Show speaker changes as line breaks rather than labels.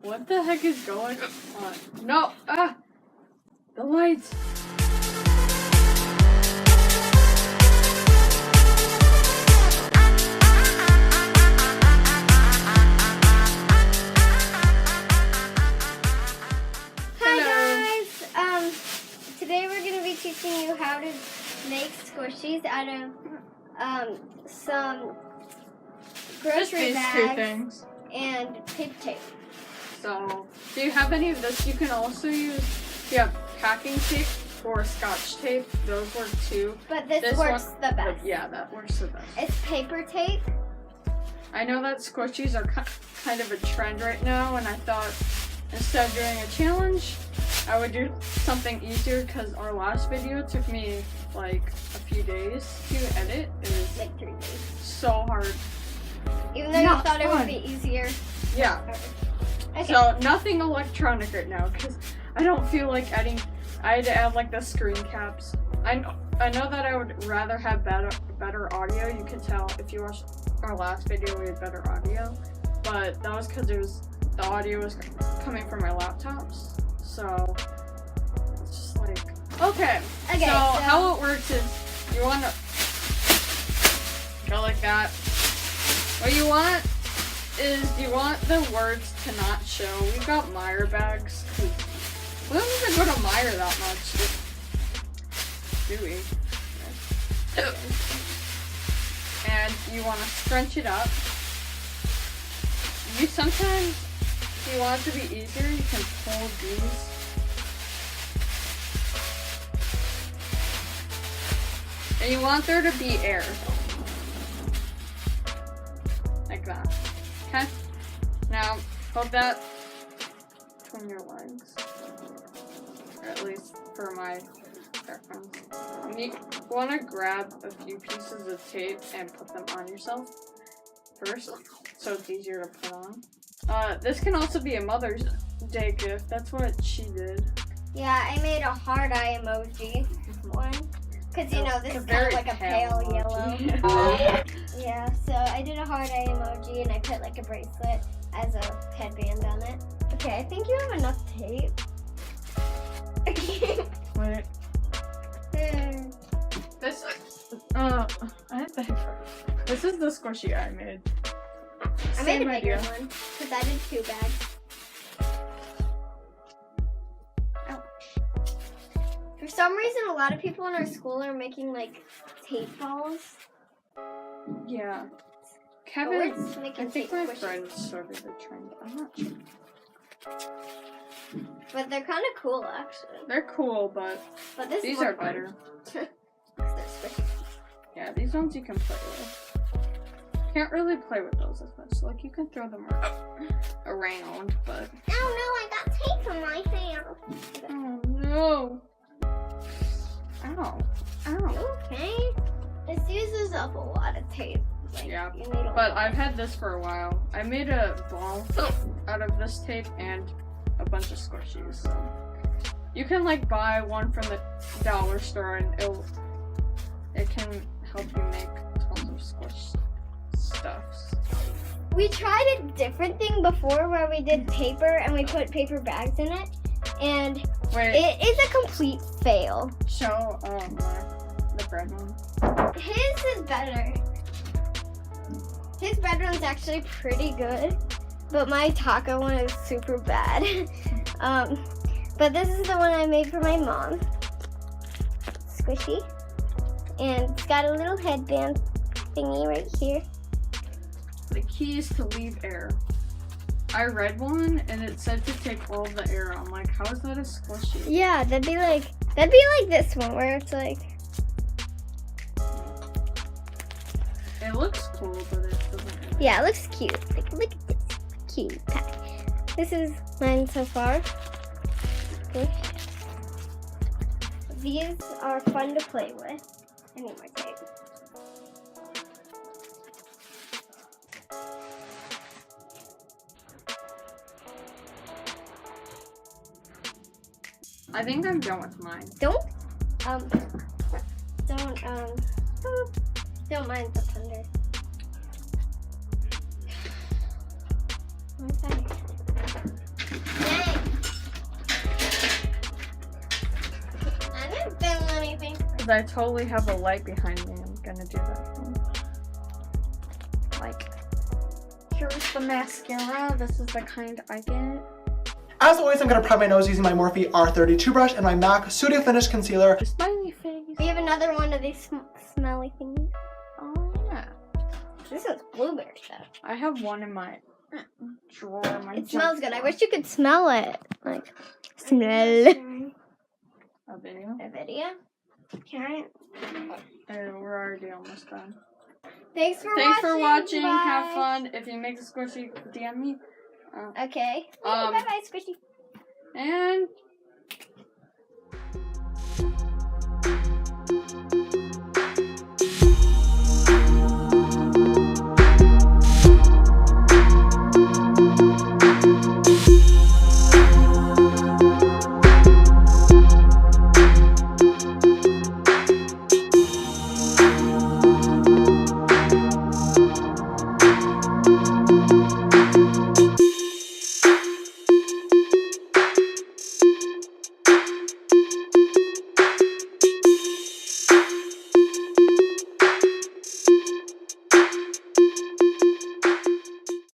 What the heck is going on? No! Ah! The lights!
Today we're going to be teaching you how to make squishies out of some grocery
Just these two
bags
things.
and paper tape.
So, do you have any of this? You can also use, packing tape or scotch tape. Those work too.
But this works the best.
Yeah, that works the best.
It's paper tape.
I know that squishies are kind of a trend right now, and I thought instead of doing a challenge, I would do something easier because our last video took me like a few days to edit. It was
like 3 days.
So hard.
Even though you thought it would be easier.
Yeah. Okay. So nothing electronic right now because I don't feel like editing. I had to add like the screen caps. I know that I would rather have better audio. You can tell if you watched our last video we had better audio, but that was because the audio was coming from my laptops. So it's just like okay. So how it works is you want to go like that. What you want is you want the words to not show. We've got Meyer bags. We don't even go to Meyer that much. Do we? And you want to scrunch it up. You sometimes, if you want it to be easier, you can pull these. And you want there to be air. Like that. Okay? Now, hold that between your legs. Or at least for my reference. You want to grab a few pieces of tape and put them on yourself first, so it's easier to put on. This can also be a Mother's Day gift. That's what she did.
Yeah, I made a heart eye emoji one. Because, you know, this is kind of like a pale yellow. Yeah, so I did a heart eye emoji and I put like a bracelet as a headband on it. Okay, I think you have enough tape.
Wait. This, I have to This is the squishy I made.
I made a bigger one, because I did 2 bags. For some reason, a lot of people in our school are making, like, tape balls.
Yeah. Kevin, I think my friend started the trend. I'm not sure.
But they're kind of cool, actually.
They're cool, but these are better. Yeah, these ones you can play with. Can't really play with those as much. Like, you can throw them around, but...
Oh no, I got tape on my hand.
Oh no. Ow. Ow.
Okay. This uses up a lot of tape. Like,
yeah, but I've had this for a while. I made a ball out of this tape and a bunch of squishies. So you can like buy one from the dollar store and it can help you make tons of squish stuffs.
We tried a different thing before where we did paper and we put paper bags in it, and it is a complete fail.
Show the bread one.
His is better. His bread one's actually pretty good, but my taco one is super bad. But this is the one I made for my mom. Squishy. And it's got a little headband thingy right here.
The key is to leave air. I read one and it said to take all the air. I'm like, how is that a squishy?
Yeah, that'd be like this one where it's like.
It looks cool, but it doesn't.
Yeah, it looks cute. Like, look at this cute pack. This is mine so far. Okay. These are fun to play with. I need more tape.
I think I'm done with mine.
Don't mind the thunder.
because I totally have a light behind me. I'm gonna do that thing. Like, here's the mascara. This is the kind I get.
As always, I'm going to prime my nose using my Morphe R32 brush and my MAC Studio Finish Concealer.
Smiley face.
We have another one of these smelly things.
Oh, yeah.
This is blueberry stuff.
I have one in my drawer.
It smells good. I wish you could smell it. Like, smell.
A video?
A video? Can I?
We're already almost done.
Thanks for
watching.
Bye.
Have fun. If you make a squishy, DM me.
Okay.
Bye-bye,
Squishy.
And